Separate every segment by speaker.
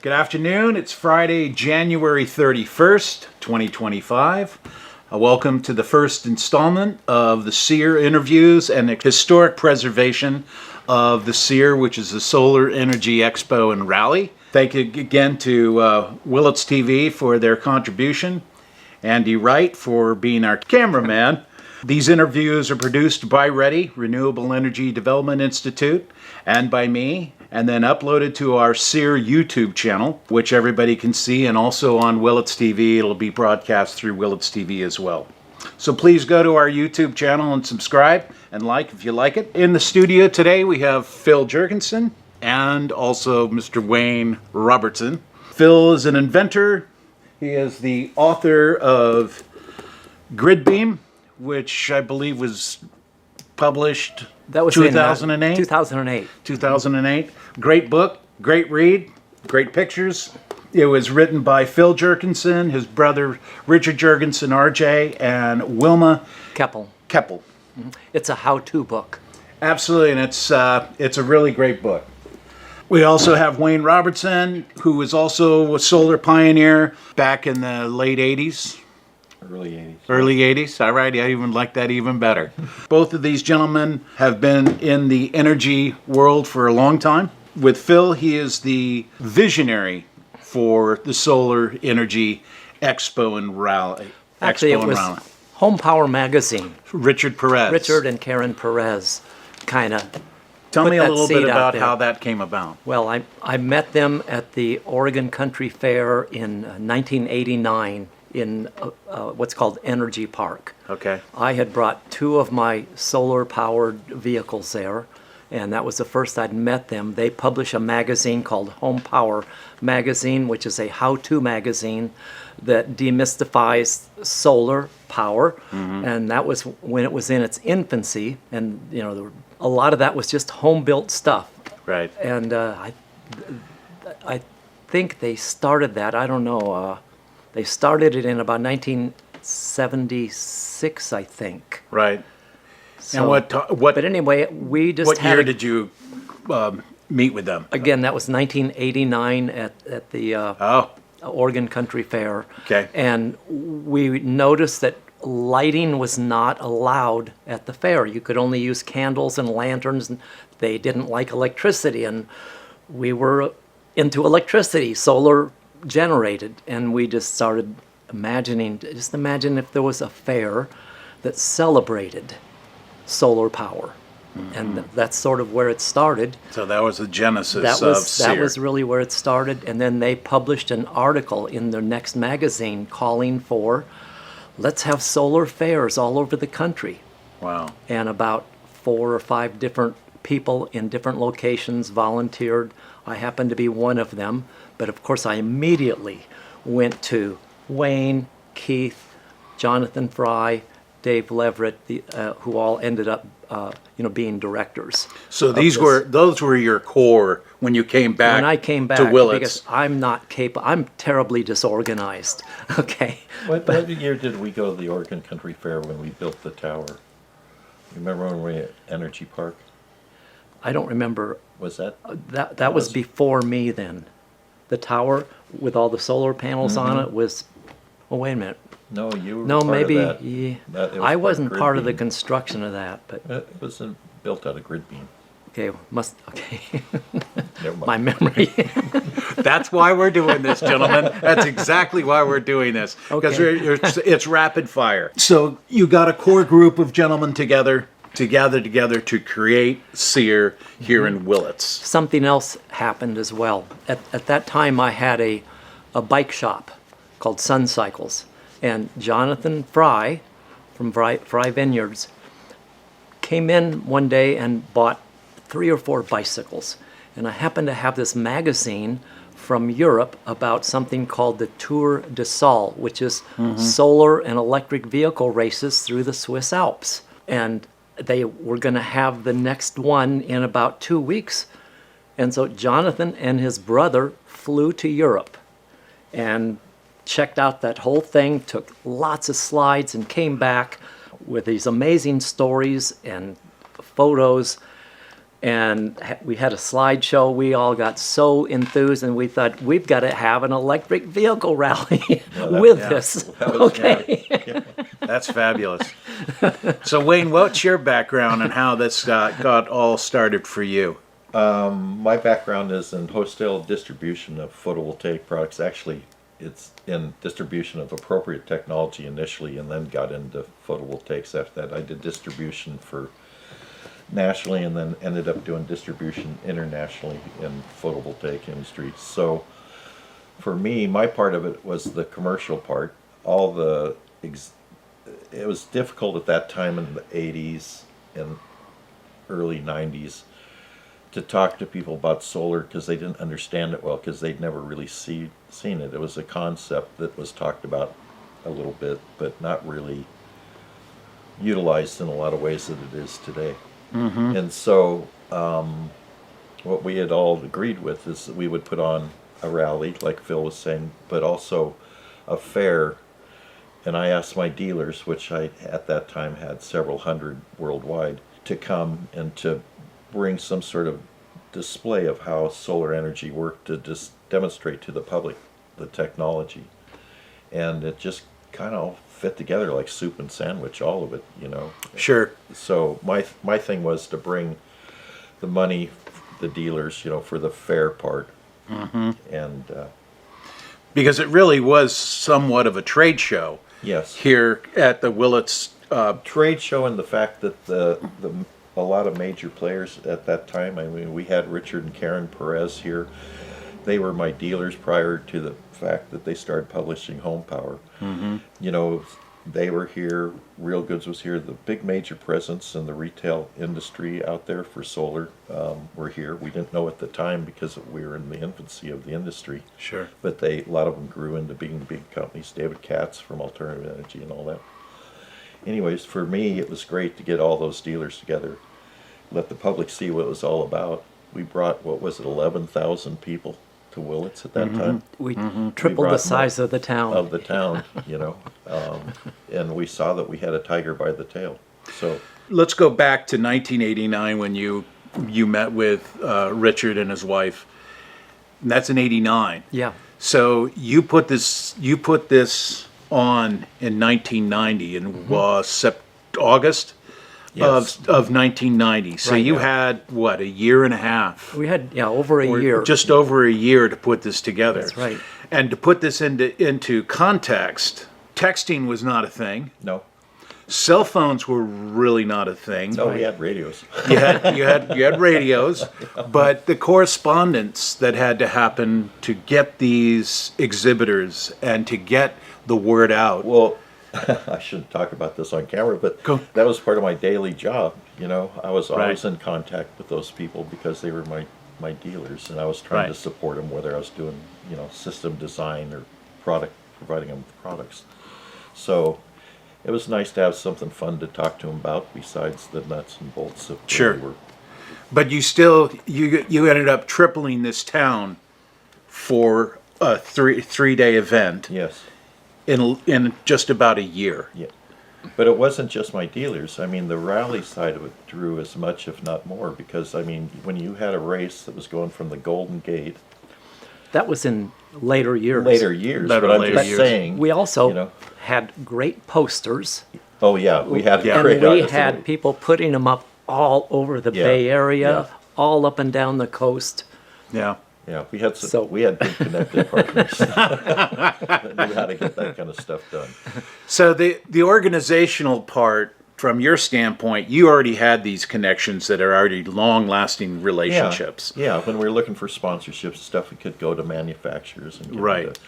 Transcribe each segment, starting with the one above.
Speaker 1: Good afternoon. It's Friday, January 31st, 2025. Welcome to the first installment of the SEER interviews and the historic preservation of the SEER, which is the Solar Energy Expo and Rally. Thank you again to Willits TV for their contribution, Andy Wright for being our cameraman. These interviews are produced by READY, Renewable Energy Development Institute, and by me, and then uploaded to our SEER YouTube channel, which everybody can see, and also on Willits TV. It'll be broadcast through Willits TV as well. So please go to our YouTube channel and subscribe and like if you like it. In the studio today, we have Phil Jergenson and also Mr. Wayne Robertson. Phil is an inventor. He is the author of Grid Beam, which I believe was published
Speaker 2: that was
Speaker 1: 2008?
Speaker 2: 2008.
Speaker 1: 2008. Great book, great read, great pictures. It was written by Phil Jergenson, his brother Richard Jergenson, RJ, and Wilma
Speaker 2: Keppel.
Speaker 1: It's
Speaker 2: a how-to book.
Speaker 1: Absolutely, and it's a really great book. We also have Wayne Robertson, who was also a solar pioneer back in the late 80s. Early 80s. All right, I even like that even better. Both of these gentlemen have been in the energy world for a long time. With Phil, he is the visionary for the Solar Energy Expo and Rally.
Speaker 2: Actually, it was Home Power Magazine.
Speaker 1: Richard
Speaker 2: and Karen Perez kind of
Speaker 1: Tell me a little bit about how that came about.
Speaker 2: Well, I met them at the Oregon Country Fair in 1989 in what's called Energy Park.
Speaker 1: Okay.
Speaker 2: I had brought two of my solar-powered vehicles there, and that was the first I'd met them. They publish a magazine called Home Power Magazine, which is a how-to magazine that demystifies solar power, and that was when it was in its infancy, and a lot of that was just home-built stuff.
Speaker 1: Right.
Speaker 2: And I think they started that, I don't know, they started it in about 1976, I think.
Speaker 1: Right.
Speaker 2: So,
Speaker 1: and
Speaker 2: but anyway, we just
Speaker 1: what year did you meet with them?
Speaker 2: Again, that was 1989 at the Oregon Country Fair.
Speaker 1: Okay.
Speaker 2: And we noticed that lighting was not allowed at the fair. You could only use candles and lanterns, and they didn't like electricity. And we were into electricity, solar generated, and we just started imagine if there was a fair that celebrated solar power. And that's sort of where it started.
Speaker 1: So that was the genesis of SEER.
Speaker 2: That was really where it started. And then they published an article in their next magazine calling for, let's have solar fairs all over the country.
Speaker 1: Wow.
Speaker 2: And about 4 or 5 different people in different locations volunteered. I happened to be one of them. But of course, I immediately went to Wayne, Keith, Jonathan Fry, Dave Leverett, who all ended up, being directors.
Speaker 1: So those were your core when you came back.
Speaker 2: When I came back,
Speaker 1: to Willits.
Speaker 2: because I'm not capable. I'm terribly disorganized. Okay.
Speaker 3: What year did we go to the Oregon Country Fair when we built the tower? You remember when we were at Energy Park?
Speaker 2: I don't remember.
Speaker 3: Was that?
Speaker 2: That was before me then. The tower with all the solar panels on it was. Oh, wait a minute.
Speaker 3: No, you were
Speaker 2: No,
Speaker 3: part
Speaker 2: maybe.
Speaker 3: of that.
Speaker 2: Yeah. I wasn't part of the construction of that, but.
Speaker 3: It was built out of Grid Beam.
Speaker 2: Okay, okay.
Speaker 3: Never mind.
Speaker 2: My memory.
Speaker 1: That's why we're doing this, gentlemen. That's exactly why we're doing this. Because it's rapid fire. So you got a core group of gentlemen together to create SEER here in Willits.
Speaker 2: Something else happened as well. At that time, I had a bike shop called Sun Cycles. And Jonathan Fry from Fry Vineyards came in one day and bought 3 or 4 bicycles. And I happened to have this magazine from Europe about something called the Tour de Sol, which is solar and electric vehicle races through the Swiss Alps. And they were going to have the next one in about 2 weeks. And so Jonathan and his brother flew to Europe and checked out that whole thing, took lots of slides, and came back with these amazing stories and photos. And we had a slideshow. We all got so enthused, and we thought, we've got to have an electric vehicle rally with this.
Speaker 3: That was
Speaker 2: Okay.
Speaker 1: That's fabulous. So Wayne, what's your background and how this got all started for you?
Speaker 3: My background is in wholesale distribution of photovoltaic products. Actually, it's in distribution of appropriate technology initially, and then got into photovoltaics after that. I did distribution for nationally, and then ended up doing distribution internationally in photovoltaic industry. So for me, my part of it was the commercial part. It was difficult at that time in the 80s and early 90s to talk to people about solar, because they didn't understand it well, because they'd never really seen it. It was a concept that was talked about a little bit, but not really utilized in a lot of ways that it is today. Mm-hmm. And so what we had all agreed with is that we would put on a rally, like Phil was saying, but also a fair. And I asked my dealers, which I at that time had several hundred worldwide, to come and to bring some sort of display of how solar energy worked, to just demonstrate to the public the technology. And it just kind of fit together like soup and sandwich, all of it, you know.
Speaker 1: Sure.
Speaker 3: So my thing was to bring the money, the dealers, you know, for the fair part. Mm-hmm. And
Speaker 1: Because it really was somewhat of a trade show.
Speaker 3: yes,
Speaker 1: Here at the Willits.
Speaker 3: trade show, and the fact that a lot of major players at that time. I mean, we had Richard and Karen Perez here. They were my dealers prior to the fact that they started publishing Home Power. Mm-hmm. You know, they were here. Real Goods was here. The big major presence in the retail industry out there for solar were here. We didn't know at the time because we were in the infancy of the industry.
Speaker 1: Sure.
Speaker 3: But a lot of them grew into being big companies. David Katz from Alternative Energy and all that. Anyways, for me, it was great to get all those dealers together, let the public see what it was all about. We brought, 11,000 people to Willits at that
Speaker 1: Mm-hmm.
Speaker 3: time.
Speaker 2: We
Speaker 3: We
Speaker 2: tripled the
Speaker 3: brought
Speaker 2: size of the town.
Speaker 3: Of the town, you know, and we saw that we had a tiger by the tail. So
Speaker 1: Let's go back to 1989 when you met with Richard and his wife. And that's in '89.
Speaker 2: Yeah.
Speaker 1: So you put this on in 1990 and was August
Speaker 3: Yes.
Speaker 1: of 1990. So
Speaker 2: Right.
Speaker 1: you had what, a year and a half?
Speaker 2: We had, over a
Speaker 1: Or
Speaker 2: year.
Speaker 1: just over a year to put this together.
Speaker 2: That's right.
Speaker 1: And to put this into context, texting was not a thing.
Speaker 3: no,
Speaker 1: Cell phones were really not a thing.
Speaker 3: no, we had radios.
Speaker 1: You had radios, but the correspondence that had to happen to get these exhibitors and to get the word out.
Speaker 3: Well, I shouldn't talk about this on camera, but
Speaker 1: Go.
Speaker 3: that was part of my daily job. You know, I was always
Speaker 1: Right.
Speaker 3: in contact with those people because they were my dealers, and I was trying to
Speaker 1: Right.
Speaker 3: support them, whether I was doing, you know, system design or providing them with products. So it was nice to have something fun to talk to them about besides the nuts and bolts of where
Speaker 1: Sure.
Speaker 3: we were.
Speaker 1: But you still you ended up tripling this town for a three-day event
Speaker 3: Yes.
Speaker 1: in just about a year.
Speaker 3: Yeah. But it wasn't just my dealers. I mean, the rally side of it drew as much, if not more, because, I mean, when you had a race that was going from the Golden Gate,
Speaker 2: That was in later years.
Speaker 3: later years,
Speaker 1: Later-
Speaker 3: but I'm
Speaker 1: later
Speaker 3: just
Speaker 1: years.
Speaker 3: saying,
Speaker 2: We also
Speaker 3: you know,
Speaker 2: had great posters.
Speaker 3: oh yeah, we had
Speaker 1: Yeah.
Speaker 2: And
Speaker 3: great
Speaker 2: we
Speaker 3: artists.
Speaker 2: had people putting them up all over the
Speaker 3: Yeah,
Speaker 2: Bay Area,
Speaker 3: yeah.
Speaker 2: all up and down the coast.
Speaker 1: Yeah.
Speaker 3: Yeah, we had
Speaker 2: So-
Speaker 3: we had good connected partners that knew how to get that kind of stuff done.
Speaker 1: So the organizational part, from your standpoint, you already had these connections that are already long-lasting relationships.
Speaker 3: Yeah, when we were looking for sponsorships and stuff, we could go to manufacturers and get them
Speaker 1: Right.
Speaker 3: to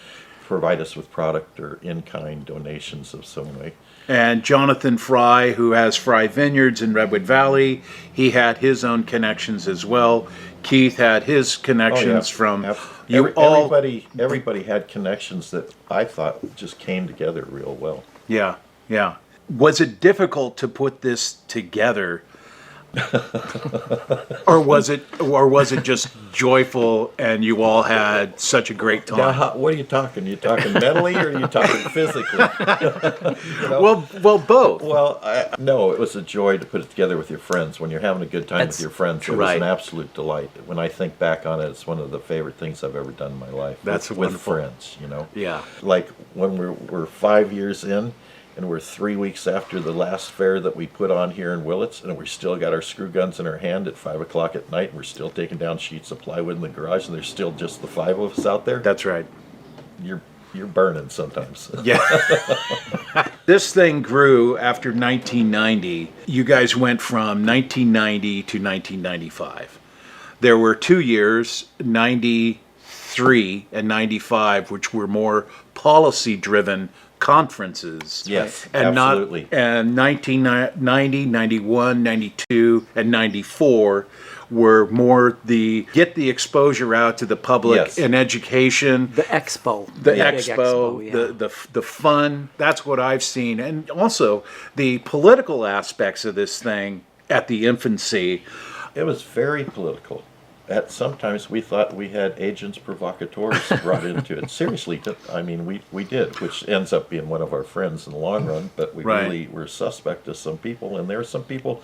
Speaker 3: provide us with product or in-kind donations of some way.
Speaker 1: And Jonathan Fry, who has Fry Vineyards in Redwood Valley, he had his own connections as well. Keith had his connections from you all.
Speaker 3: Everybody had connections that I thought just came together real well.
Speaker 1: Yeah, yeah. Was it difficult to put this together Or was it just joyful and you all had such a great
Speaker 3: Now,
Speaker 1: time?
Speaker 3: what are you talking? You talking mentally or are you talking physically? You know?
Speaker 1: Well, both.
Speaker 3: Well, no, it was a joy to put it together with your friends. When you're having a good time
Speaker 2: That's
Speaker 3: with your friends, it was
Speaker 1: right.
Speaker 3: an absolute delight. When I think back on it, it's one of the favorite things I've ever done in my life.
Speaker 1: That's
Speaker 3: with
Speaker 1: wonderful.
Speaker 3: friends, you know.
Speaker 1: Yeah.
Speaker 3: Like when we're 5 years in, and we're 3 weeks after the last fair that we put on here in Willits, and we still got our screw guns in our hand at 5 o'clock at night, and we're still taking down sheets of plywood in the garage, and there's still just the 5 of us out there.
Speaker 1: That's right.
Speaker 3: You're burning sometimes.
Speaker 1: Yeah. This thing grew after 1990. You guys went from 1990 to 1995. There were 2 years, 93 and 95, which were more policy-driven conferences.
Speaker 3: Yes,
Speaker 1: and
Speaker 3: absolutely.
Speaker 1: And 1990, 91, 92, and 94 were more the get the exposure out to the public
Speaker 3: Yes.
Speaker 1: and education.
Speaker 2: The expo.
Speaker 1: The
Speaker 2: big
Speaker 1: expo,
Speaker 2: yeah.
Speaker 1: the fun. That's what I've seen, and also the political aspects of this thing at the infancy.
Speaker 3: It was very political. Sometimes we thought we had agents provocateurs brought into it. Seriously, I mean, we did, which ends up being one of our friends in the long run, but we
Speaker 1: Right.
Speaker 3: really were suspect of some people, and there were some people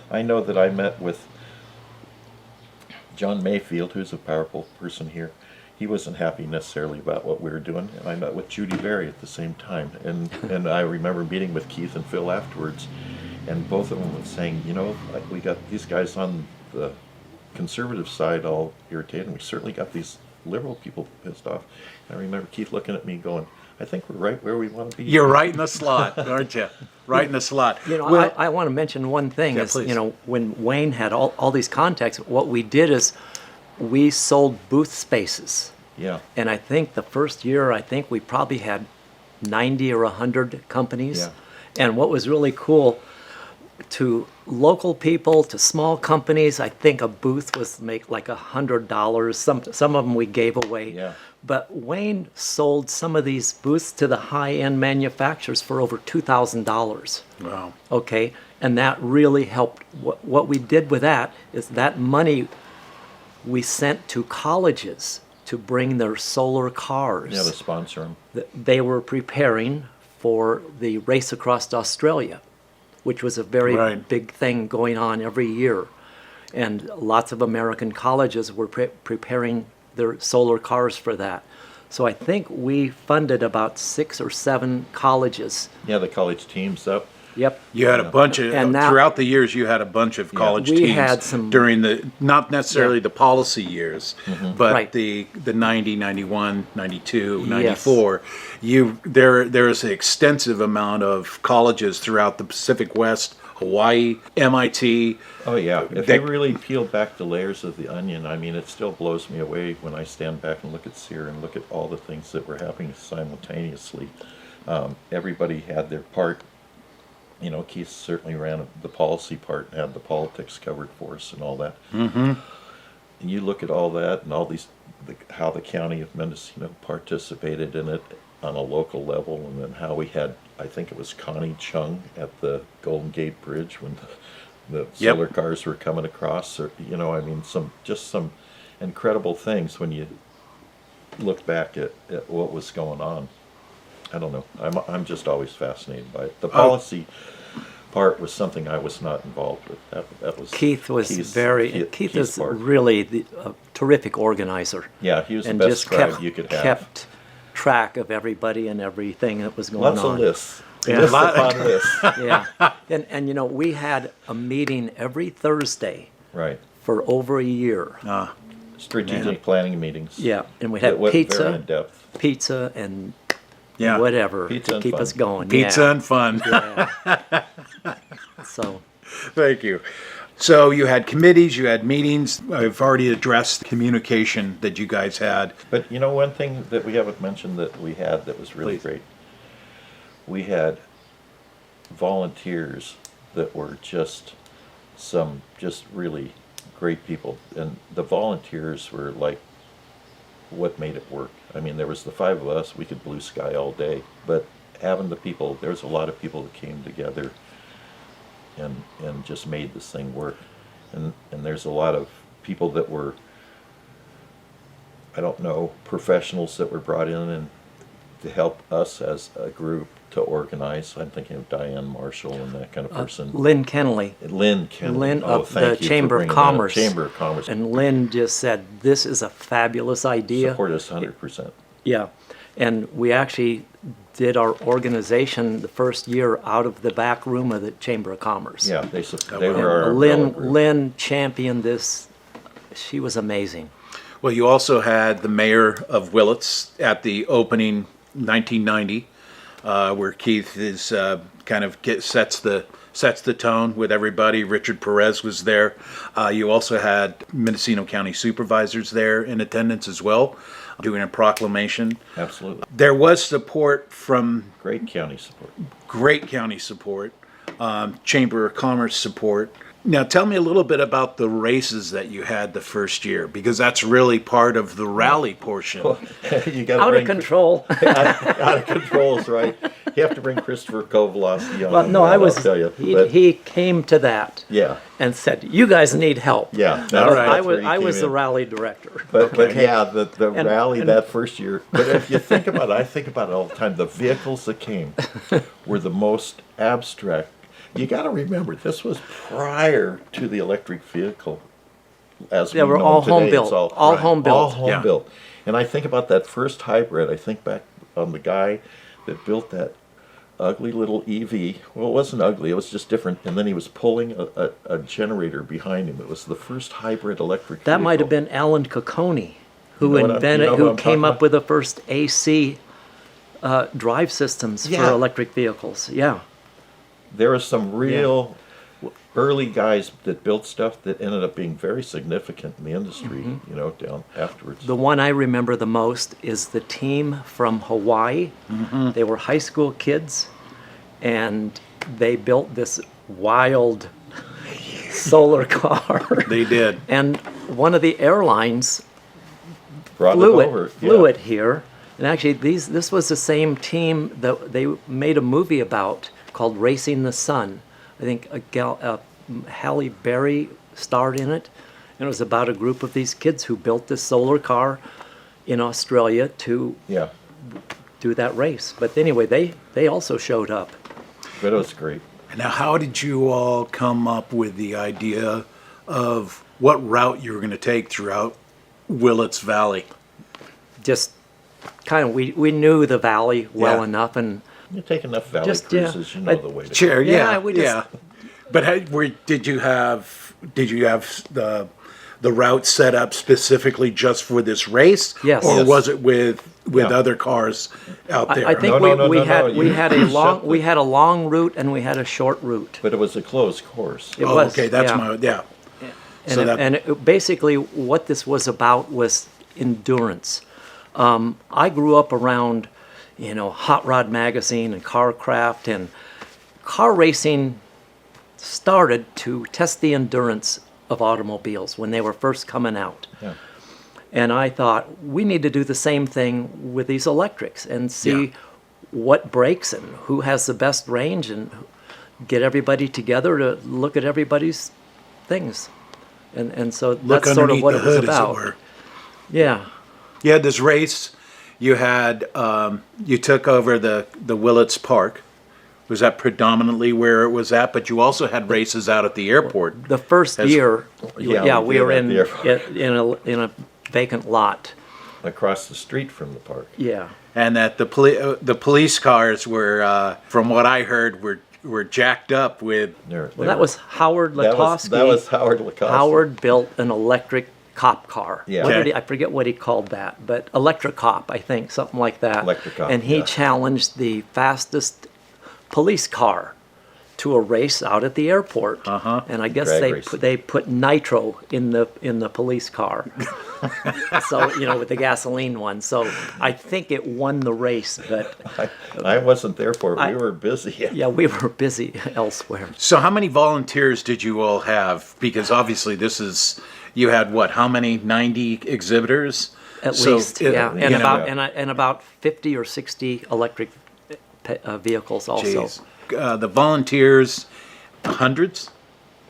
Speaker 3: I know that I met with John Mayfield, who's a powerful person here. He wasn't happy necessarily about what we were doing, and I met with Judy Berry at the same time, and I remember meeting with Keith and Phil afterwards, and both of them were saying, you know, like, we got these guys on the conservative side all irritated, and we certainly got these liberal people pissed off. And I remember Keith looking at me going, I think we're right where we want to be.
Speaker 1: You're right in the slot, aren't you? Right in the slot.
Speaker 2: You know,
Speaker 1: Well,
Speaker 2: I want to mention one thing
Speaker 1: Yeah,
Speaker 2: is,
Speaker 1: please.
Speaker 2: you know, when Wayne had all these contacts, what we did is we sold booth spaces.
Speaker 3: Yeah.
Speaker 2: And I think the first year, I think we probably had 90 or 100 companies.
Speaker 3: Yeah.
Speaker 2: And what was really cool, to local people, to small companies, I think a booth was make like $100. Some of them we gave away.
Speaker 3: Yeah.
Speaker 2: But Wayne sold some of these booths to the high-end manufacturers for over $2,000.
Speaker 1: wow.
Speaker 2: Okay, and that really helped. What we did with that is that money we sent to colleges to bring their solar cars.
Speaker 3: Yeah, to sponsor them.
Speaker 2: They were preparing for the race across Australia, which was a very
Speaker 1: Right.
Speaker 2: big thing going on every year. And lots of American colleges were preparing their solar cars for that. So I think we funded about 6 or 7 colleges.
Speaker 3: Yeah, the college teams up.
Speaker 2: Yep.
Speaker 1: You had a bunch of,
Speaker 2: And now-
Speaker 1: throughout the years, you had a bunch of college
Speaker 2: We
Speaker 1: teams
Speaker 2: had some-
Speaker 1: during the, not necessarily
Speaker 2: Yeah.
Speaker 1: the policy years, but
Speaker 2: Right.
Speaker 1: the 90, 91, 92,
Speaker 2: Yes.
Speaker 1: 94. There is an extensive amount of colleges throughout the Pacific West, Hawaii, MIT.
Speaker 3: Oh yeah, if
Speaker 1: They-
Speaker 3: you really peel back the layers of the onion, I mean, it still blows me away when I stand back and look at SEER and look at all the things that were happening simultaneously. Everybody had their part. You know, Keith certainly ran the policy part and had the politics covered for us and all that. Mm-hmm. And you look at all that and all these, how the county of Mendocino participated in it on a local level, and then how we had, I think it was Connie Chung at the Golden Gate Bridge when the
Speaker 1: Yep.
Speaker 3: solar cars were coming across. Or, you know, I mean, some incredible things when you look back at what was going on. I don't know. I'm just always fascinated by it. The policy part was something I was not involved with. That was
Speaker 2: Keith was
Speaker 3: Keith's
Speaker 2: Keith
Speaker 3: Keith's
Speaker 2: is
Speaker 3: part.
Speaker 2: really a terrific organizer.
Speaker 3: Yeah, he was
Speaker 2: and
Speaker 3: the best
Speaker 2: just
Speaker 3: scribe you could have.
Speaker 2: kept track of everybody and everything that was going
Speaker 3: Lots
Speaker 2: on.
Speaker 3: of lists.
Speaker 2: Yeah.
Speaker 3: List upon list.
Speaker 2: Yeah, and you know, we had a meeting every Thursday
Speaker 3: Right.
Speaker 2: for over a year.
Speaker 3: Strategic planning meetings.
Speaker 2: Yeah, and we
Speaker 3: That
Speaker 2: had
Speaker 3: went very in
Speaker 2: pizza,
Speaker 3: depth.
Speaker 2: and
Speaker 1: Yeah.
Speaker 2: whatever
Speaker 3: Pizza
Speaker 2: to
Speaker 3: and
Speaker 2: keep
Speaker 3: fun.
Speaker 2: us going.
Speaker 1: Pizza and fun.
Speaker 2: Yeah. So
Speaker 1: Thank you. So you had committees, you had meetings. I've already addressed the communication that you guys had.
Speaker 3: But you know, one thing that we haven't mentioned that we had that was really
Speaker 1: Please.
Speaker 3: great. We had volunteers that were just really great people, and the volunteers were like what made it work. I mean, there was the 5 of us, we could blue sky all day, but having the people, there was a lot of people that came together and just made this thing work. And there's a lot of people that were, I don't know, professionals that were brought in and to help us as a group to organize. I'm thinking of Diane Marshall and that kind of person.
Speaker 2: Lynn Kennelly.
Speaker 3: Lynn Kennelly.
Speaker 2: Lynn
Speaker 3: Oh,
Speaker 2: of
Speaker 3: thank
Speaker 2: the
Speaker 3: you for
Speaker 2: Chamber of
Speaker 3: bringing that up.
Speaker 2: Commerce.
Speaker 3: Chamber of Commerce.
Speaker 2: And Lynn just said, this is a fabulous idea.
Speaker 3: Support us 100%.
Speaker 2: Yeah. And we actually did our organization the first year out of the back room of the Chamber of Commerce.
Speaker 3: Yeah, they
Speaker 1: wow.
Speaker 3: were our umbrella group.
Speaker 2: Lynn championed this. She was amazing.
Speaker 1: Well, you also had the mayor of Willits at the opening 1990, where Keith is kind of sets the tone with everybody. Richard Perez was there. You also had Mendocino County supervisors there in attendance as well, doing a proclamation.
Speaker 3: Absolutely.
Speaker 1: There was support from
Speaker 3: Great county support.
Speaker 1: Chamber of Commerce support. Now, tell me a little bit about the races that you had the first year, because that's really part of the rally portion.
Speaker 3: You got
Speaker 2: Out of control.
Speaker 3: out of control is right. You have to bring Christopher Kovalosky on.
Speaker 2: Well, no,
Speaker 3: I'll
Speaker 2: I was.
Speaker 3: tell you.
Speaker 2: He came to that.
Speaker 3: Yeah.
Speaker 2: And said, "You guys need help."
Speaker 3: Yeah.
Speaker 1: All right.
Speaker 2: I was the rally director.
Speaker 3: But yeah, the rally
Speaker 2: and-
Speaker 3: that first year. But if you think about it, I think about it all the time. The vehicles that came were the most abstract. You got to remember, this was prior to the electric vehicle. As
Speaker 2: They
Speaker 3: we
Speaker 2: were
Speaker 3: know
Speaker 2: all
Speaker 3: today.
Speaker 2: home
Speaker 3: It's
Speaker 2: built. All
Speaker 1: right.
Speaker 2: home built.
Speaker 3: All home
Speaker 1: Yeah.
Speaker 3: built. And I think about that first hybrid. I think back on the guy that built that ugly little EV. Well, it wasn't ugly. It was just different. And then he was pulling a generator behind him. It was the first hybrid electric
Speaker 2: That
Speaker 3: vehicle.
Speaker 2: might have been Alan Cocconi, who
Speaker 3: You know what
Speaker 2: invented,
Speaker 3: I'm
Speaker 2: who
Speaker 3: talking
Speaker 2: came
Speaker 3: about?
Speaker 2: up with the first AC drive systems
Speaker 3: Yeah.
Speaker 2: for electric vehicles. Yeah.
Speaker 3: There were some real early guys that built stuff that ended up being very significant in the industry, you know, down afterwards.
Speaker 2: The one I remember the most is the team from Hawaii. They were high school kids, and they built this wild solar car.
Speaker 1: They did.
Speaker 2: And one of the airlines
Speaker 3: Brought
Speaker 2: flew
Speaker 3: it over.
Speaker 2: flew
Speaker 3: yeah.
Speaker 2: it here. And actually, this was the same team that they made a movie about called Racing the Sun. I think Halle Berry starred in it. And it was about a group of these kids who built this solar car in Australia to
Speaker 3: Yeah,
Speaker 2: do that race. But anyway, they also showed up.
Speaker 3: but it was great.
Speaker 1: Now, how did you all come up with the idea of what route you were going to take throughout Willits Valley?
Speaker 2: Just kind of, we knew the valley well
Speaker 1: Yeah.
Speaker 2: enough, and
Speaker 3: You take enough valley
Speaker 2: Just, yeah.
Speaker 3: cruises, you know the way to
Speaker 1: Sure,
Speaker 2: Yeah,
Speaker 1: yeah,
Speaker 2: we just-
Speaker 1: yeah. But did you have the route set up specifically just for this race?
Speaker 2: Yes.
Speaker 1: Or
Speaker 3: Yes.
Speaker 1: was it with
Speaker 3: Yeah.
Speaker 1: other cars out there?
Speaker 2: I think
Speaker 3: No,
Speaker 2: we
Speaker 3: no,
Speaker 2: had
Speaker 3: you
Speaker 2: had a long
Speaker 3: shut the-
Speaker 2: we had a long route and we had a short route.
Speaker 3: But it was a closed course.
Speaker 2: It
Speaker 1: Oh,
Speaker 2: was,
Speaker 1: okay, that's
Speaker 2: yeah.
Speaker 1: yeah.
Speaker 2: And,
Speaker 1: So
Speaker 2: it-
Speaker 1: that-
Speaker 2: and it- basically, what this was about was endurance. I grew up around, Hot Rod Magazine and Carcraft, and car racing started to test the endurance of automobiles when they were first coming out.
Speaker 3: Yeah.
Speaker 2: And I thought, we need to do the same thing with these electrics and see
Speaker 1: Yeah.
Speaker 2: what breaks and who has the best range, and get everybody together to look at everybody's things. And so
Speaker 1: Look
Speaker 2: that's sort of
Speaker 1: underneath
Speaker 2: what
Speaker 1: the
Speaker 2: it was
Speaker 1: hood, as it
Speaker 2: about.
Speaker 1: were.
Speaker 2: Yeah.
Speaker 1: You had this race. You had you took over the Willits Park. Was that predominantly where it was at? But you also had races out at the airport.
Speaker 2: The first
Speaker 1: As-
Speaker 2: year,
Speaker 3: Yeah,
Speaker 2: we
Speaker 3: we
Speaker 2: were
Speaker 3: did
Speaker 2: in
Speaker 3: at the
Speaker 2: in a vacant lot.
Speaker 3: Across the street from the park.
Speaker 2: Yeah.
Speaker 1: And that the police cars were, from what I heard, were jacked up with.
Speaker 2: Well, that was Howard Latosky.
Speaker 3: That was Howard Latosky.
Speaker 2: Howard built an electric cop car.
Speaker 3: Yeah.
Speaker 2: What did
Speaker 1: Okay.
Speaker 2: he, I forget what he called that, but electric cop, I think, something like that.
Speaker 3: Electric cop,
Speaker 2: And he
Speaker 3: yeah.
Speaker 2: challenged the fastest police car to a race out at the airport.
Speaker 1: Uh-huh.
Speaker 2: And I guess
Speaker 3: Drag race.
Speaker 2: they put nitro in the police car. So, with the gasoline one. So I think it won the race, but
Speaker 3: I wasn't there for it.
Speaker 2: I-
Speaker 3: We were busy.
Speaker 2: yeah, we were busy elsewhere.
Speaker 1: So how many volunteers did you all have? Because obviously you had what? How many? 90 exhibitors?
Speaker 2: At
Speaker 1: So
Speaker 2: least,
Speaker 1: it-
Speaker 2: yeah,
Speaker 1: you
Speaker 2: and
Speaker 1: know,
Speaker 2: and about 50 or 60 electric vehicles also.
Speaker 1: geez. The volunteers, Hundreds?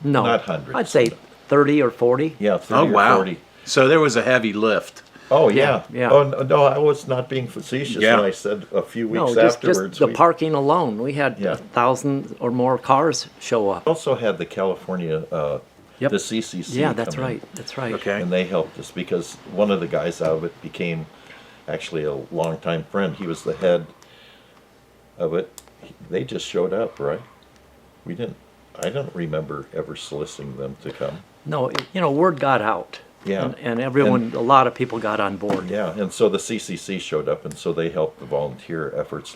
Speaker 2: No,
Speaker 3: Not hundreds.
Speaker 2: I'd say 30 or 40.
Speaker 3: Yeah, 30
Speaker 1: Oh, wow.
Speaker 3: or 40.
Speaker 1: So there was a heavy lift.
Speaker 3: Oh, yeah.
Speaker 2: Yeah.
Speaker 3: Oh, no, I was not being facetious
Speaker 1: Yeah.
Speaker 3: when I said a few
Speaker 2: No,
Speaker 3: weeks
Speaker 2: just
Speaker 3: afterwards.
Speaker 2: the
Speaker 3: we
Speaker 2: parking alone. We had
Speaker 3: Yeah.
Speaker 2: 1,000 or more cars show up.
Speaker 3: also had the California,
Speaker 2: Yep.
Speaker 3: the CCC.
Speaker 2: Yeah, that's
Speaker 3: come in,
Speaker 2: right. That's right.
Speaker 1: Okay.
Speaker 3: And they helped us because one of the guys out of it became actually a longtime friend. He was the head of it. They just showed up, right? I don't remember ever soliciting them to come.
Speaker 2: No, word got out.
Speaker 3: Yeah.
Speaker 2: And everyone, a lot of people got on board.
Speaker 3: Yeah, and so the CCC showed up, and so they helped the volunteer efforts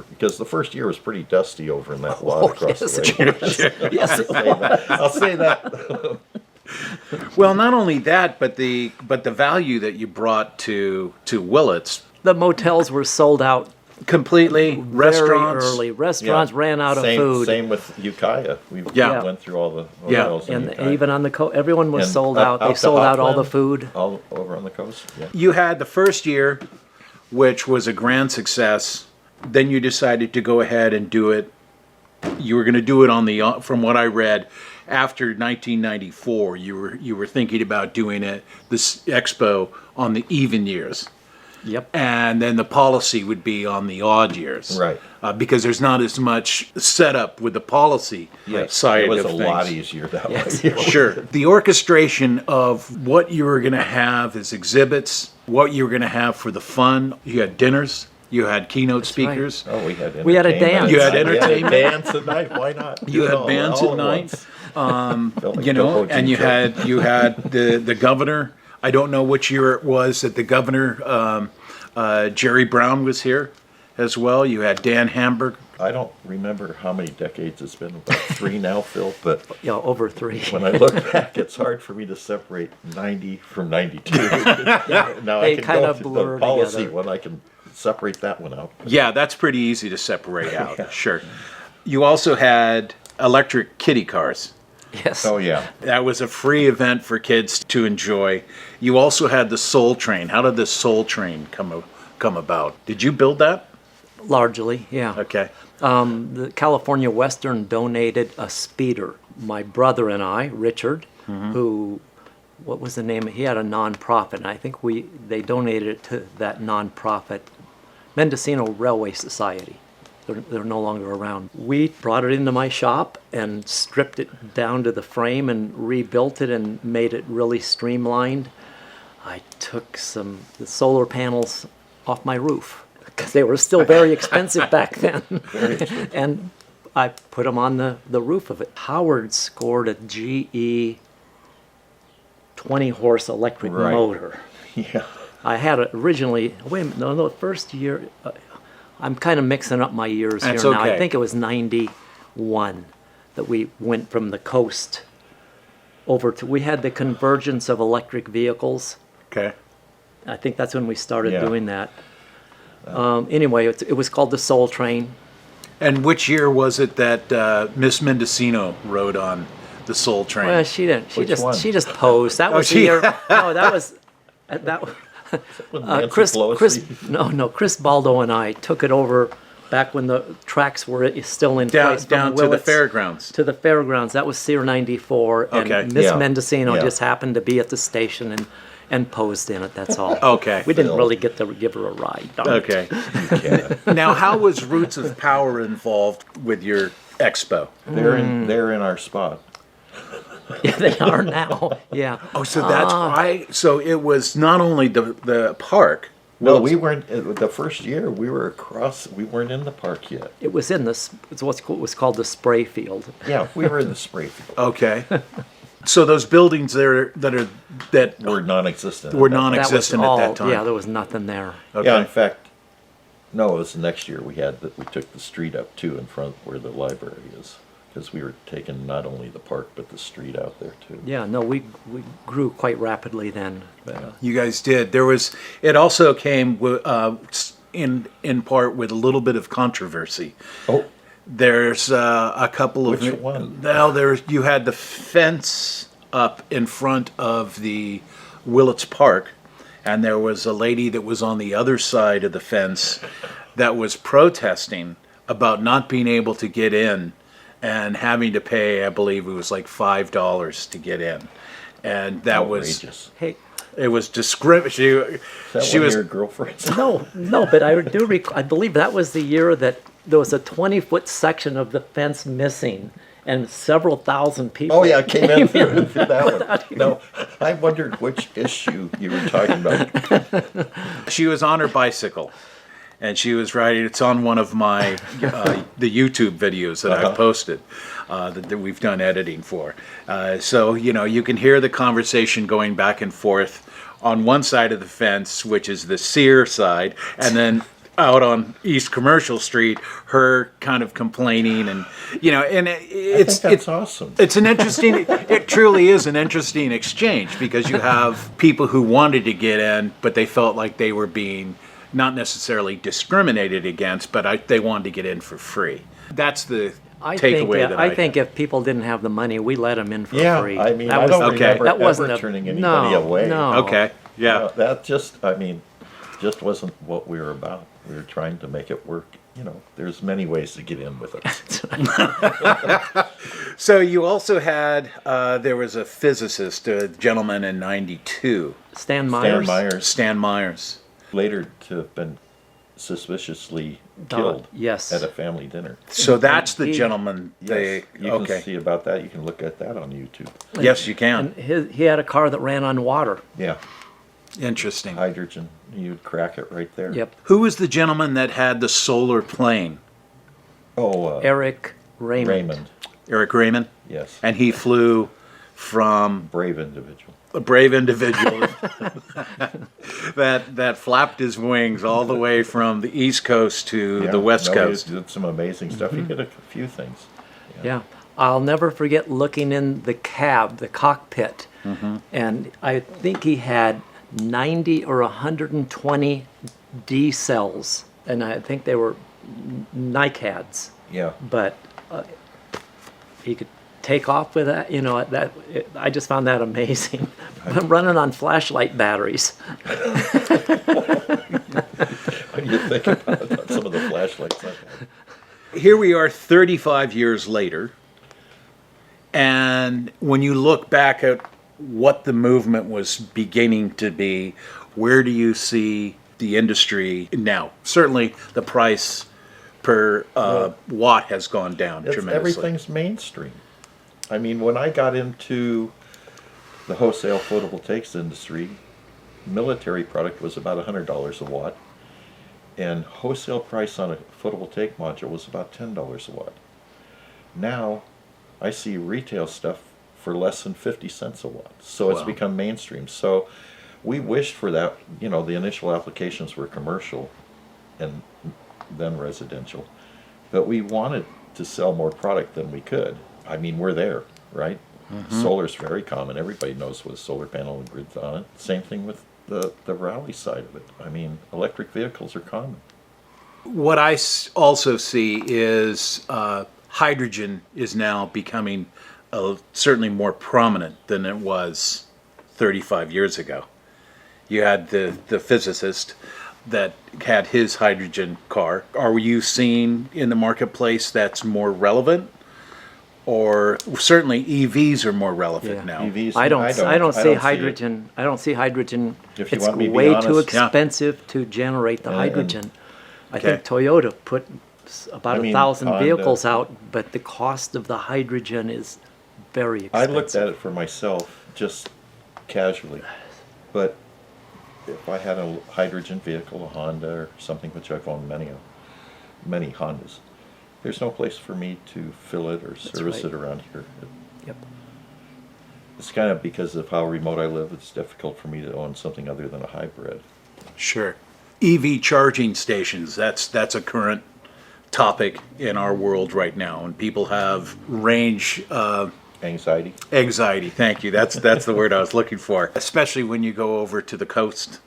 Speaker 3: because the first year was pretty dusty over in that lot across
Speaker 2: yes,
Speaker 3: the way.
Speaker 2: Yes, it was.
Speaker 3: I'll say that.
Speaker 1: Well, not only that, but the value that you brought to Willits
Speaker 2: The motels were sold out
Speaker 1: completely. Restaurants.
Speaker 2: very early. Restaurants ran out of food.
Speaker 3: Same with Ukiah. We
Speaker 1: Yeah.
Speaker 3: went through all the
Speaker 1: Yeah.
Speaker 3: hotels in
Speaker 2: And
Speaker 3: Ukiah.
Speaker 2: even on the coast, everyone was
Speaker 3: And
Speaker 2: sold
Speaker 3: up-
Speaker 2: out. They
Speaker 3: out to
Speaker 2: sold out all the
Speaker 3: Upland,
Speaker 2: food.
Speaker 3: all over on the coast. Yeah.
Speaker 1: You had the first year, which was a grand success. Then you decided to go ahead and do it. You were going to do it from what I read, after 1994. You were thinking about doing this expo on the even years.
Speaker 2: Yep.
Speaker 1: And then the policy would be on the odd years.
Speaker 3: Right.
Speaker 1: Because there's not as much setup with the policy side
Speaker 3: It was
Speaker 1: of
Speaker 3: a
Speaker 1: things.
Speaker 3: lot easier that
Speaker 2: Yes.
Speaker 3: way.
Speaker 1: Sure. The orchestration of what you were going to have as exhibits, what you were going to have for the fun. You had dinners. You had keynote speakers.
Speaker 3: Oh, we had
Speaker 2: We had a
Speaker 3: entertainment.
Speaker 2: dance.
Speaker 1: You had
Speaker 3: We
Speaker 1: entertainment.
Speaker 3: bands at night. Why not?
Speaker 1: You
Speaker 3: Do it
Speaker 1: had
Speaker 3: all-
Speaker 1: bands
Speaker 3: all
Speaker 1: at night.
Speaker 3: once. Felt like
Speaker 1: You know,
Speaker 3: Topo
Speaker 1: and you
Speaker 3: Chico.
Speaker 1: had the governor. I don't know which year it was that the governor, Jerry Brown, was here as well. You had Dan Hamburg.
Speaker 3: I don't remember how many decades it's been. About 3 now, Phil. But
Speaker 2: Yeah, over 3.
Speaker 3: when I look back, it's hard for me to separate 90 from 92. Now
Speaker 2: They
Speaker 3: I can
Speaker 2: kind
Speaker 3: go
Speaker 2: of
Speaker 3: through
Speaker 2: blur
Speaker 3: the policy
Speaker 2: together.
Speaker 3: when I can separate that one out.
Speaker 1: Yeah, that's pretty easy to separate out. Sure. You also had electric kiddie cars.
Speaker 2: Yes.
Speaker 3: Oh yeah.
Speaker 1: That was a free event for kids to enjoy. You also had the Soul Train. How did the Soul Train come about? Did you build that?
Speaker 2: Largely, yeah.
Speaker 1: Okay.
Speaker 2: The California Western donated a speeder. My brother and I, Richard, who, what was the name? He had a nonprofit, and I think they donated it to that nonprofit, Mendocino Railway Society. They're no longer around. We brought it into my shop and stripped it down to the frame and rebuilt it and made it really streamlined. I took the solar panels off my roof because they were still very expensive back then. And I put them on the roof of it. Howard scored a GE 20-horse electric
Speaker 3: Right.
Speaker 2: motor.
Speaker 3: Yeah.
Speaker 2: I had it originally, wait a minute, no, the first year, I'm kind of mixing up my years
Speaker 1: That's
Speaker 2: here now.
Speaker 1: okay.
Speaker 2: I think it was 91 that we went from the coast over to, we had the convergence of electric vehicles.
Speaker 1: Okay.
Speaker 2: I think that's when we started
Speaker 3: Yeah.
Speaker 2: doing that. Anyway, it was called the Soul Train.
Speaker 1: And which year was it that Miss Mendocino rode on the Soul Train?
Speaker 2: Well, she didn't. She
Speaker 3: Which one?
Speaker 2: just posed. That was the
Speaker 1: she-
Speaker 2: year. No, that was that.
Speaker 3: With Nancy
Speaker 2: Chris,
Speaker 3: Pelosi.
Speaker 2: Chris Baldo and I took it over back when the tracks were still in place. from
Speaker 1: down to the
Speaker 2: Willits
Speaker 1: fairgrounds.
Speaker 2: To the fairgrounds. That was SEER 94, and
Speaker 1: Okay.
Speaker 2: Miss
Speaker 3: Yeah.
Speaker 2: Mendocino
Speaker 3: Yeah.
Speaker 2: just happened to be at the station and posed in it. That's all.
Speaker 1: Okay.
Speaker 2: We didn't
Speaker 3: Phil.
Speaker 2: really get to give her a ride. darn it.
Speaker 1: Okay.
Speaker 3: Yeah.
Speaker 1: Now, how was Roots of Power involved with your expo?
Speaker 3: They're in our spot.
Speaker 2: Yeah, they are now. Yeah.
Speaker 1: Oh, so that's why. So it was not only the park.
Speaker 3: No,
Speaker 1: Well,
Speaker 3: we weren't. The first year we were across. We weren't in the park yet.
Speaker 2: It was in this. It's what was called the spray field.
Speaker 3: Yeah, we were in the spray field.
Speaker 1: Okay. So those buildings there that
Speaker 3: We're non-existent.
Speaker 1: were
Speaker 3: at that
Speaker 2: That was
Speaker 1: non-existent
Speaker 2: all.
Speaker 1: at that time.
Speaker 2: Yeah, there was nothing there.
Speaker 1: Okay.
Speaker 3: Yeah, in fact, no, it was the next year we took the street up too in front where the library is, because we were taking not only the park but the street out there too.
Speaker 2: Yeah, no, we grew quite rapidly then.
Speaker 1: You guys did. It also came in part with a little bit of controversy.
Speaker 3: Oh,
Speaker 1: There's a couple of.
Speaker 3: Which one?
Speaker 1: Well, you had the fence up in front of the Willits Park, and there was a lady that was on the other side of the fence that was protesting about not being able to get in and having to pay, I believe it was like $5 to get in. And that
Speaker 3: Outrageous.
Speaker 2: Hey,
Speaker 1: it was discriminatory.
Speaker 3: Is that
Speaker 1: She
Speaker 3: one
Speaker 1: was
Speaker 3: of your girlfriends?
Speaker 2: no, but I believe that was the year that there was a 20-foot section of the fence missing, and several thousand people.
Speaker 3: Oh yeah, I came in through that one.
Speaker 2: without
Speaker 3: No, I wondered which issue you were talking about.
Speaker 1: She was on her bicycle, and she was riding. It's on one of my the YouTube videos that I've posted that we've done editing for. So you can hear the conversation going back and forth on one side of the fence, which is the SEER side, and then out on East Commercial Street, her kind of complaining, and
Speaker 3: I think that's awesome.
Speaker 1: It's an interesting, it truly is an interesting exchange, because you have people who wanted to get in, but they felt like they were being not necessarily discriminated against, but they wanted to get in for free. That's the takeaway that
Speaker 2: I think if people didn't have the money, we let them in for
Speaker 3: Yeah,
Speaker 2: free.
Speaker 3: I mean,
Speaker 2: That
Speaker 3: I
Speaker 2: was-
Speaker 3: don't
Speaker 1: okay.
Speaker 3: remember
Speaker 2: that wasn't
Speaker 3: ever
Speaker 2: a-
Speaker 3: turning anybody
Speaker 2: no,
Speaker 3: away.
Speaker 2: no.
Speaker 1: Okay, yeah.
Speaker 3: That just, I mean, just wasn't what we were about. We were trying to make it work. There's many ways to get in with it.
Speaker 1: So you also had, there was a physicist, a gentleman in '92,
Speaker 2: Stan Myers.
Speaker 1: Stan Myers.
Speaker 3: Later to have been suspiciously killed
Speaker 2: yes.
Speaker 3: at a family dinner.
Speaker 1: So that's the
Speaker 2: He-
Speaker 1: gentleman
Speaker 3: Yes, you
Speaker 1: okay.
Speaker 3: can see about that. You can look at that on YouTube.
Speaker 1: Yes, you can.
Speaker 2: And he had a car that ran on water.
Speaker 3: Yeah,
Speaker 1: Interesting.
Speaker 3: hydrogen. You'd crack it right there.
Speaker 2: Yep.
Speaker 1: Who was the gentleman that had the solar plane?
Speaker 3: Oh,
Speaker 2: Eric Raymond.
Speaker 3: Raymond.
Speaker 1: Eric Raymond?
Speaker 3: Yes.
Speaker 1: And he flew from
Speaker 3: Brave individual.
Speaker 1: a brave individual that flapped his wings all the way from the East Coast to
Speaker 3: Yeah,
Speaker 1: the West
Speaker 3: no,
Speaker 1: Coast.
Speaker 3: He did some amazing stuff. He did a few things.
Speaker 2: Yeah. I'll never forget looking in the cab, the cockpit, and I think he had 90 or 120 D cells, and I think they were NICADs,
Speaker 3: Yeah.
Speaker 2: but he could take off with that. I just found that amazing. Running on flashlight batteries.
Speaker 3: When you think about some of the flashlights.
Speaker 1: Here we are 35 years later, and when you look back at what the movement was beginning to be, where do you see the industry now? Certainly the price per watt has gone down tremendously.
Speaker 3: Everything's mainstream. I mean, when I got into the wholesale photovoltaics industry, military product was about $100 a watt, and wholesale price on a photovoltaic module was about $10 a watt. Now, I see retail stuff for less than 50 cents a watt. So it's
Speaker 1: Wow.
Speaker 3: become mainstream. So we wished for that. The initial applications were commercial and then residential, but we wanted to sell more product than we could. I mean, we're there, right? Solar's very common. Everybody knows what a solar panel and grid's on it. Same thing with the rally side of it. I mean, electric vehicles are common.
Speaker 1: What I also see is hydrogen is now becoming certainly more prominent than it was 35 years ago. You had the physicist that had his hydrogen car. Are you seeing in the marketplace that's more relevant? Or certainly EVs are more relevant
Speaker 2: Yeah.
Speaker 1: now.
Speaker 3: EVs,
Speaker 2: I don't see
Speaker 3: see it.
Speaker 2: hydrogen. I don't see hydrogen.
Speaker 3: If you
Speaker 2: It's
Speaker 3: want me to be
Speaker 2: way too
Speaker 3: honest.
Speaker 1: Yeah.
Speaker 2: expensive to generate the
Speaker 3: And-
Speaker 2: hydrogen. I
Speaker 1: Okay.
Speaker 2: think Toyota put about
Speaker 3: I mean,
Speaker 2: 1,000
Speaker 3: Honda-
Speaker 2: vehicles out, but the cost of the hydrogen is very
Speaker 3: I
Speaker 2: expensive.
Speaker 3: looked at it for myself, just casually. But if I had a hydrogen vehicle, a Honda or something, which I've owned many Hondas, there's no place for me to fill it or service
Speaker 2: right.
Speaker 3: it around here.
Speaker 2: Yep.
Speaker 3: It's kind of because of how remote I live, it's difficult for me to own something other than a hybrid.
Speaker 1: Sure. EV charging stations, that's a current topic in our world right now, and people have range
Speaker 3: Anxiety.
Speaker 1: anxiety. Thank you. That's the word I was looking for. Especially when you go over to the coast,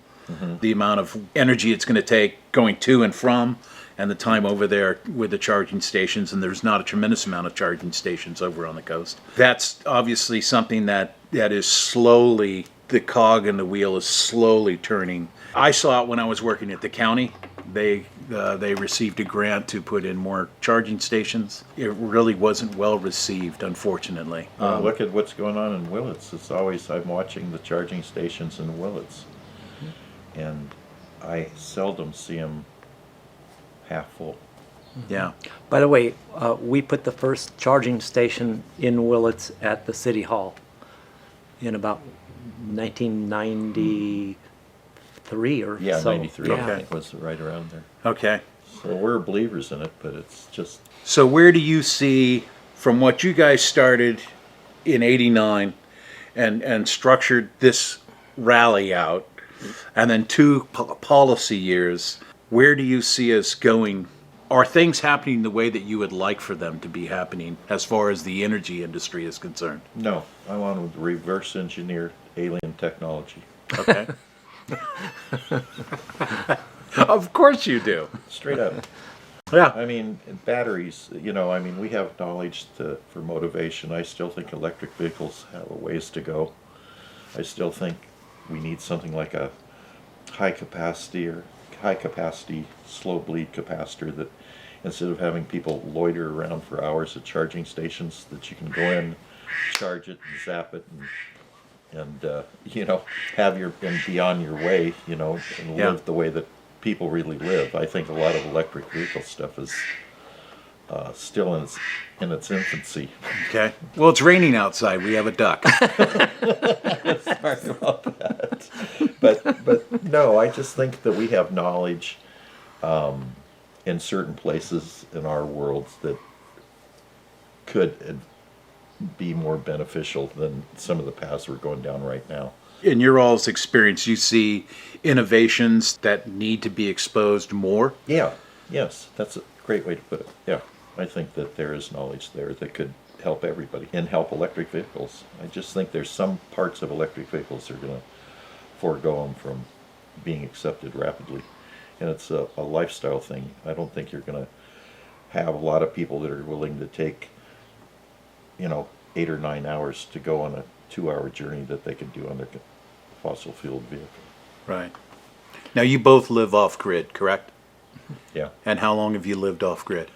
Speaker 1: the amount of energy it's going to take going to and from, and the time over there with the charging stations. And there's not a tremendous amount of charging stations over on the coast. That's obviously something that is slowly, the cog in the wheel is slowly turning. I saw it when I was working at the county. They they received a grant to put in more charging stations. It really wasn't well received, unfortunately.
Speaker 3: Look at what's going on in Willits. It's always, I'm watching the charging stations in Willits, and I seldom see them half full.
Speaker 1: Yeah.
Speaker 2: By the way, we put the first charging station in Willits at the City Hall in about 1993 or
Speaker 3: Yeah,
Speaker 2: so.
Speaker 3: 93,
Speaker 2: Yeah.
Speaker 3: I think, was right around there.
Speaker 1: Okay.
Speaker 3: So we're believers in it, but it's just,
Speaker 1: So where do you see, from what you guys started in '89 and structured this rally out, and then two policy years, where do you see us going? Are things happening the way that you would like for them to be happening as far as the energy industry is concerned?
Speaker 3: no, I want to reverse engineer alien technology.
Speaker 1: Okay. Of course you do.
Speaker 3: Straight up.
Speaker 1: Yeah.
Speaker 3: I mean, batteries, I mean, we have knowledge for motivation. I still think electric vehicles have a ways to go. I still think we need something like a high capacity slow bleed capacitor that instead of having people loiter around for hours at charging stations, that you can go in, charge it, and zap it, and have and be on your way, and
Speaker 1: Yeah.
Speaker 3: live the way that people really live. I think a lot of electric vehicle stuff is still in its infancy.
Speaker 1: Okay. Well, it's raining outside. We have a duck.
Speaker 3: Sorry about that. But no, I just think that we have knowledge in certain places in our worlds that could be more beneficial than some of the paths we're going down right now.
Speaker 1: In your all's experience, you see innovations that need to be exposed more?
Speaker 3: Yeah, yes, that's a great way to put it. Yeah, I think that there is knowledge there that could help everybody and help electric vehicles. I just think there's some parts of electric vehicles that are going to forego them from being accepted rapidly. And it's a lifestyle thing. I don't think you're going to have a lot of people that are willing to take, 8 or 9 hours to go on a 2-hour journey that they could do on their fossil fueled vehicle.
Speaker 1: Right. Now, you both live off grid, correct?
Speaker 3: Yeah,
Speaker 1: And how long have you lived off grid?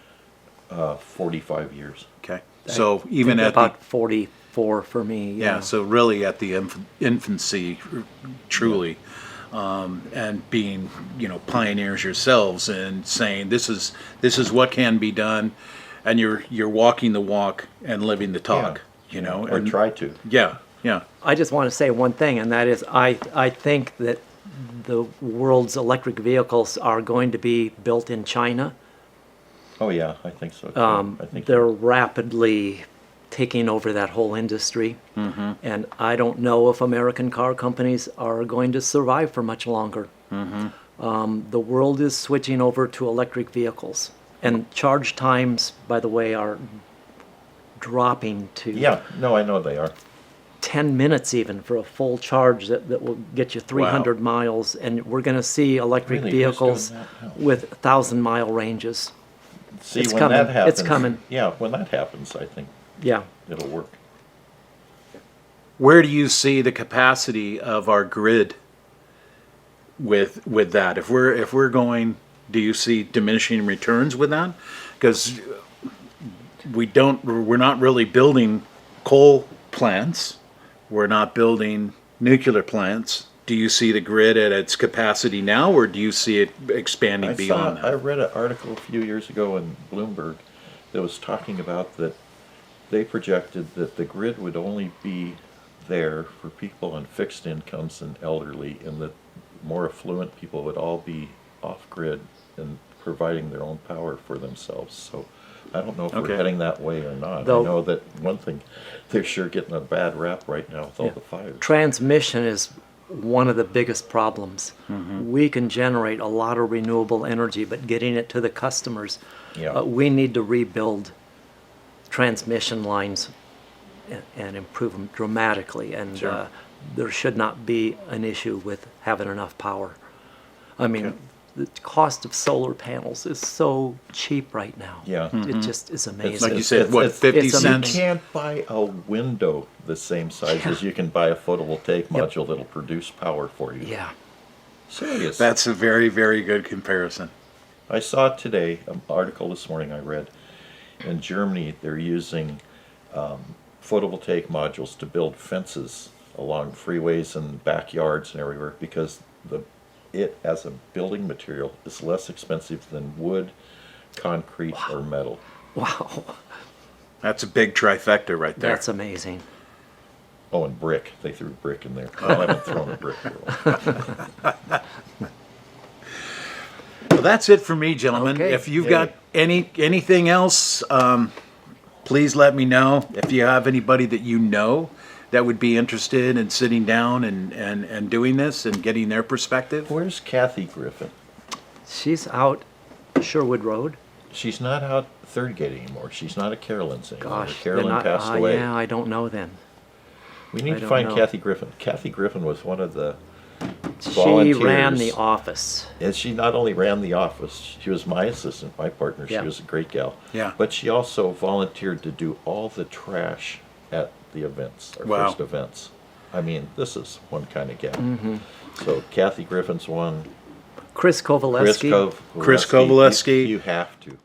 Speaker 3: 45 years.
Speaker 1: Okay. So even at
Speaker 2: about 44 for me.
Speaker 1: yeah, so really at the infancy, truly, and being pioneers yourselves and saying this is what can be done, and you're walking the walk and living the talk.
Speaker 3: Or
Speaker 1: and
Speaker 3: try to.
Speaker 1: yeah.
Speaker 2: I just want to say one thing, and that is I think that the world's electric vehicles are going to be built in China.
Speaker 3: Oh yeah, I think so too. I think
Speaker 2: They're rapidly taking over that whole industry.
Speaker 1: Mm-hmm.
Speaker 2: And I don't know if American car companies are going to survive for much longer.
Speaker 1: Mm-hmm.
Speaker 2: The world is switching over to electric vehicles. And charge times, by the way, are dropping to
Speaker 3: Yeah, no, I know they are.
Speaker 2: 10 minutes even for a full charge that will get you 300 miles. And we're going to see electric
Speaker 3: Really? Who's
Speaker 2: vehicles
Speaker 3: doing that now?
Speaker 2: with 1,000-mile ranges.
Speaker 3: See,
Speaker 2: It's
Speaker 3: when
Speaker 2: coming.
Speaker 3: that happens,
Speaker 2: It's coming.
Speaker 3: Yeah, when that happens, I think
Speaker 2: Yeah.
Speaker 3: it'll work.
Speaker 1: Where do you see the capacity of our grid with that? If we're going, do you see diminishing returns with that? Because we're not really building coal plants. We're not building nuclear plants. Do you see the grid at its capacity now, or do you see it expanding beyond
Speaker 3: I
Speaker 1: that?
Speaker 3: read an article a few years ago in Bloomberg that was talking about that they projected that the grid would only be there for people on fixed incomes and elderly, and that more affluent people would all be off grid and providing their own power for themselves. So I don't know if
Speaker 1: Okay.
Speaker 3: we're heading that way or not.
Speaker 2: Though-
Speaker 3: I know that one thing, they're sure getting a bad rap right now with all the fires.
Speaker 2: Transmission is one of the biggest problems. We can generate a lot of renewable energy, but getting it to the customers,
Speaker 3: Yeah.
Speaker 2: we need to rebuild transmission lines and improve them dramatically. And
Speaker 1: Sure.
Speaker 2: there should not be an issue with having enough power. I mean,
Speaker 3: Okay.
Speaker 2: the cost of solar panels is so cheap right now.
Speaker 3: Yeah.
Speaker 2: It just is amazing.
Speaker 1: Like you said, what, 50
Speaker 2: it's a-
Speaker 1: cents?
Speaker 3: You can't buy a window the same size as you can buy a photovoltaic module that'll produce power for you.
Speaker 2: Yeah.
Speaker 3: Serious.
Speaker 1: That's a very, very good comparison.
Speaker 3: I saw today an article this morning I read. In Germany, they're using photovoltaic modules to build fences along freeways and backyards and everywhere because it as a building material is less expensive than wood, concrete, or metal.
Speaker 2: Wow,
Speaker 1: That's a big trifecta right there.
Speaker 2: that's amazing.
Speaker 3: Oh, and brick. They threw brick in there. I haven't thrown a brick for a while.
Speaker 1: Well, that's it for me, gentlemen.
Speaker 2: Okay.
Speaker 1: If you've got anything else, please let me know. If you have anybody that you know that would be interested in sitting down and doing this and getting their perspective.
Speaker 3: Where's Kathy Griffin?
Speaker 2: She's out Sherwood Road.
Speaker 3: She's not out Third Gate anymore. She's not at Carolyn's anymore.
Speaker 2: Gosh,
Speaker 3: Carolyn
Speaker 2: they're not,
Speaker 3: passed away.
Speaker 2: Yeah, I don't know then.
Speaker 3: We need
Speaker 2: I
Speaker 3: to
Speaker 2: don't
Speaker 3: find
Speaker 2: know.
Speaker 3: Kathy Griffin. Kathy Griffin was one of the
Speaker 2: She
Speaker 3: volunteers.
Speaker 2: ran the office.
Speaker 3: And she not only ran the office, she was my assistant, my partner.
Speaker 2: Yeah.
Speaker 3: She was a great gal.
Speaker 1: Yeah.
Speaker 3: But she also volunteered to do all the trash at the events, our
Speaker 1: Wow.
Speaker 3: first events. I mean, this is one kind of gal.
Speaker 2: Mm-hmm.
Speaker 3: So Kathy Griffin's one.
Speaker 2: Chris Kovaleski.
Speaker 3: Chris
Speaker 1: Chris Kovaleski.
Speaker 3: You have to.